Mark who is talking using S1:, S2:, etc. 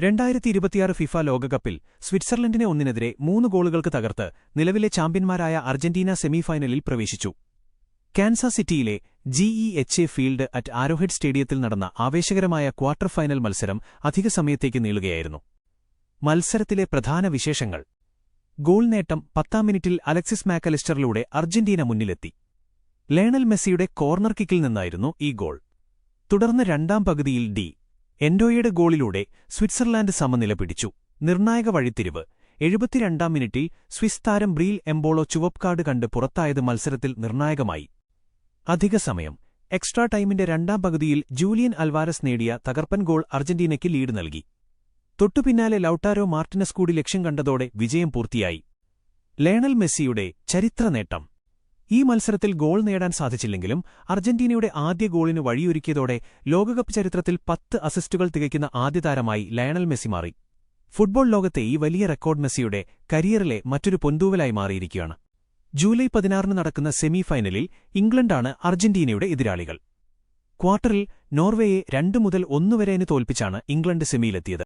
S1: 2026 FIFA ലോകകപ്പിൽ സ്വിറ്റ്സർലൻഡിനെ 1-നെതിരെ 3 ഗോളുകൾക്ക് തകർത്ത് നിലവിലെ ചാമ്പ്യന്മാരായ അർജന്റീന സെമിഫൈനലിൽ പ്രവേശിച്ചു. കാൻസാസ് സിറ്റിയിലെ GEHA ഫീൽഡ് അറ്റ് ആരോഹെഡ് സ്റ്റേഡിയത്തിൽ നടന്ന ആവേശകരമായ ക്വാർട്ടർ ഫൈനൽ മത്സരം അധിക സമയത്തേക്ക് നീളുകയായിരുന്നു. മത്സരത്തിലെ പ്രധാന വിശേഷങ്ങൾ: ഗോൾ നേട്ടം 10-ാം മിനിറ്റിൽ അലക്സിസ് മാക്കലിസ്റ്ററിലൂടെ അർജന്റീന മുന്നിലെത്തി. ലയണൽ മെസ്സിയുടെ കോർണർ കിക്കിൽ നിന്നായിരുന്നു ഈ ഗോൾ. തുടർന്ന് രണ്ടാം പകുതിയിൽ എൻഡോയുടെ ഗോളിലൂടെ സ്വിറ്റ്സർലാൻഡ് സമനില പിടിച്ചു. നിർണായക വഴിത്തിരിവ്: 72-ാം മിനിറ്റിൽ സ്വിസ് താരം ബ്രീൽ എംബോളോ ചുവപ്പ് കാർഡ് കണ്ട് പുറത്തായത് മത്സരത്തിൽ നിർണായകമായി. അധിക സമയം: എക്സ്ട്രാ ടൈമിന്റെ രണ്ടാം പകുതിയിൽ ജൂലിയൻ അൽവാരസ് നേടിയ തകർപ്പൻ ഗോൾ അർജന്റീനയ്ക്ക് ലീഡ് നൽകി. തൊട്ടുപിന്നാലെ ലൗട്ടാരോ മാർട്ടിനസ് കൂടി ലക്ഷ്യം കണ്ടതോടെ വിജയം പൂർത്തിയായി. ലയണൽ മെസ്സിയുടെ ചരിത്ര നേട്ടം: ഈ മത്സരത്തിൽ ഗോൾ നേടാൻ സാധിച്ചില്ലെങ്കിലും അർജന്റീനയുടെ ആദ്യ ഗോളിന് വഴിയൊരുക്കിയതോടെ ലോകകപ്പ് ചരിത്രത്തിൽ 10 അസിസ്റ്റുകൾ തികയ്ക്കുന്ന ആദ്യ താരമായി ലയണൽ മെസ്സി മാറി. ഫുട്ബോൾ ലോകത്തെ ഈ വലിയ റെക്കോർഡ് മെസ്സിയുടെ കരിയറിലെ മറ്റൊരു പൊന്തൂവലായി മാറിയിരിക്കുകയാണ്. ജൂലൈ 16-ന് നടക്കുന്ന സെമിഫൈനലിൽ ഇംഗ്ലണ്ടാണ് അർജന്റീനയുടെ എതിരാളികൾ. ക്വാർട്ടറിൽ നോർവേയെ 2-1 വരെന് തോൽപ്പിച്ചാണ് ഇംഗ്ലണ്ട് സെമിയിലെത്തിയത്.